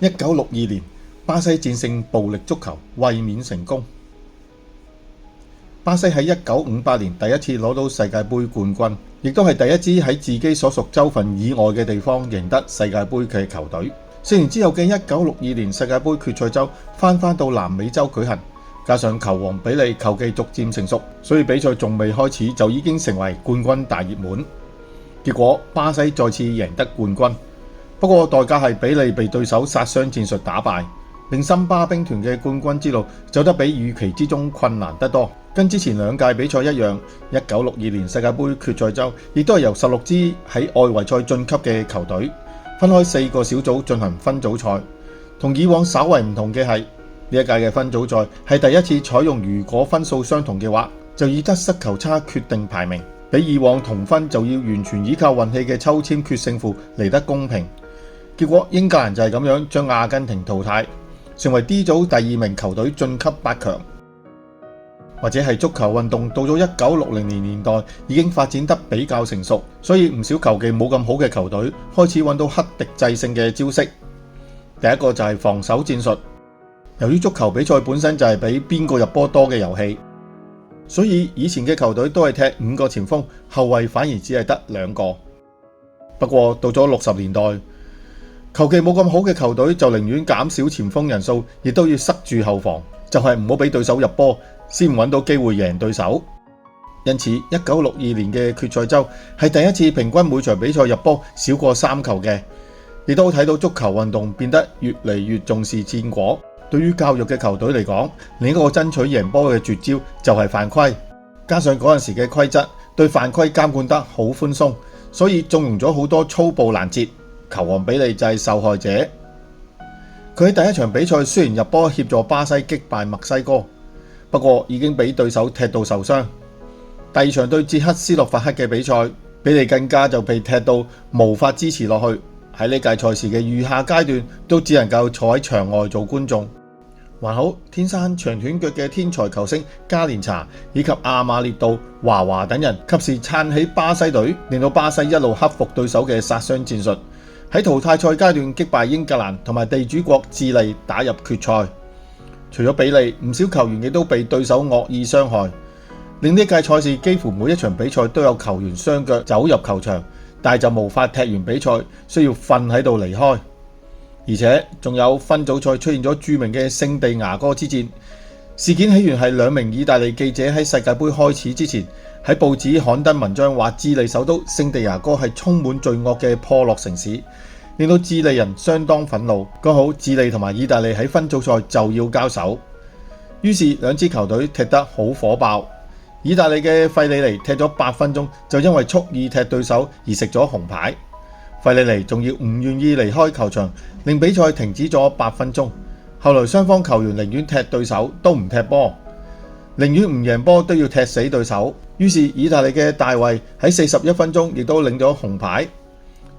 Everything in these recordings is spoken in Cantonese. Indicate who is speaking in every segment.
Speaker 1: 1962年，巴西戰勝暴力足球，衛冕成功。巴西喺1958年第一次攞到世界盃冠軍，亦都係第一支喺自己所屬州份以外嘅地方贏得世界盃嘅球隊。4年之後嘅1962年世界盃決賽周翻到南美洲舉行，加上球王比利球技逐漸成熟，所以比賽仲未開始就已經成為冠軍大熱門。結果巴西再次贏得冠軍，不過代價係比利被對手殺傷戰術打敗，令森巴兵團嘅冠軍之路走得比預期之中困難得多。跟之前兩屆比賽一樣，1962年世界盃決賽周亦都係由16支喺外圍賽晉級嘅球隊分開4個小組進行分組賽。同以往稍為唔同嘅係，呢一屆嘅分組賽係第一次採用如果分數相同嘅話，就以得失球差決定排名，比以往同分就要完全依靠運氣嘅抽籤決勝負嚟得公平。結果英格蘭就係咁樣將阿根廷淘汰，成為 D 組第2名球隊晉級8強。或者係足球運動到咗1960年代已經發展得比較成熟，所以唔少球技冇咁好嘅球隊開始揾到克敵制勝嘅招式。第一個就係防守戰術。由於足球比賽本身就係比邊個入波多嘅遊戲，所以以前嘅球隊都係踢5個前鋒，後衛反而只係得2個。不過到咗60年代，球技冇咁好嘅球隊就寧願減少前鋒人數，亦都要塞住後防，就係唔好俾對手入波，先揾到機會贏對手。因此1962年嘅決賽周係第一次平均每場比賽入波少過3球嘅，亦都睇到足球運動變得越嚟越重視戰果。對於較弱嘅球隊嚟講，另一個爭取贏波嘅絕招就係犯規，加上嗰陣時嘅規則對犯規監管得好寬鬆，所以縱容咗好多粗暴攔截。球王比利就係受害者。佢喺第一場比賽雖然入波協助巴西擊敗墨西哥，不過已經俾對手踢到受傷。第2場對捷克斯洛伐克嘅比賽，比利更加就被踢到無法支持落去，喺呢屆賽事嘅餘下階段都只能夠坐喺場外做觀眾。還好天生長短腳嘅天才球星加連查以及阿馬列杜、華華等人及時撐起巴西隊，令到巴西一路克服對手嘅殺傷戰術，喺淘汰賽階段擊敗英格蘭同埋地主國智利打入決賽。除咗比利，唔少球員亦都被對手惡意傷害，令呢屆賽事幾乎每一場比賽都有球員雙腳走入球場，但係就無法踢完比賽，需要瞓喺度離開。而且仲有分組賽出現咗著名嘅聖地牙哥之戰，事件起源係2名意大利記者喺世界盃開始之前喺報紙刊登文章，話智利首都聖地牙哥係充滿罪惡嘅破落城市，令到智利人相當憤怒。剛好智利同埋意大利喺分組賽就要交手，於是2支球隊踢得好火爆。意大利嘅費里尼踢咗8分鐘就因為蓄意踢對手而食咗紅牌，費里尼仲要唔願意離開球場，令比賽停止咗8分鐘。後來雙方球員寧願踢對手都唔踢波，寧願唔贏波都要踢死對手。於是意大利嘅大衛喺41分鐘亦都領咗紅牌。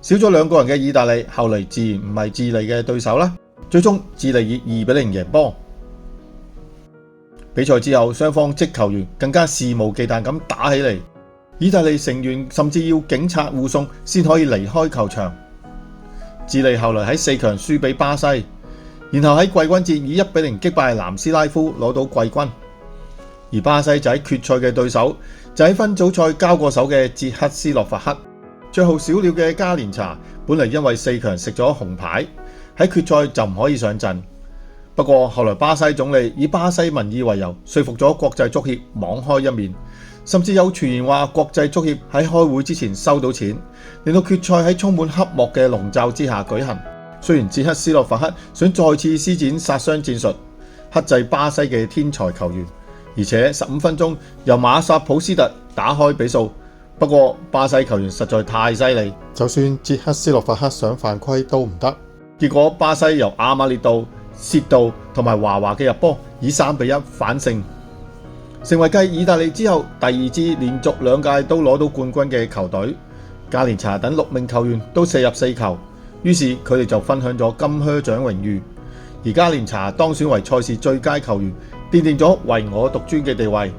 Speaker 1: 少咗2個人嘅意大利後嚟自然唔係智利嘅對手啦。最終智利以2-0贏波。比賽之後，雙方職球員更加肆無忌憚咁打起嚟，意大利成員甚至要警察護送先可以離開球場。智利後來喺4強輸俾巴西，然後喺季軍戰以1-0擊敗南斯拉夫攞到季軍。而巴西就喺決賽嘅對手就喺分組賽交過手嘅捷克斯洛伐克。最後小鳥嘅加連查本嚟因為4強食咗紅牌，喺決賽就唔可以上陣。不過後來巴西總理以巴西民意為由，說服咗國際足協網開一面，甚至有傳言話國際足協喺開會之前收到錢，令到決賽喺充滿黑幕嘅籠罩之下舉行。雖然捷克斯洛伐克想再次施展殺傷戰術，克制巴西嘅天才球員，而且15分鐘由馬薩普斯特打開比數，不過巴西球員實在太犀利，就算捷克斯洛伐克想犯規都唔得。結果巴西由阿馬列杜、薛杜同埋華華嘅入波，以3-1反勝，成為繼意大利之後第2支連續2屆都攞到冠軍嘅球隊。加連查等6名球員都射入4球，於是佢哋就分享咗金靴獎榮譽。而加連查當選為賽事最佳球員，奠定咗唯我獨尊嘅地位。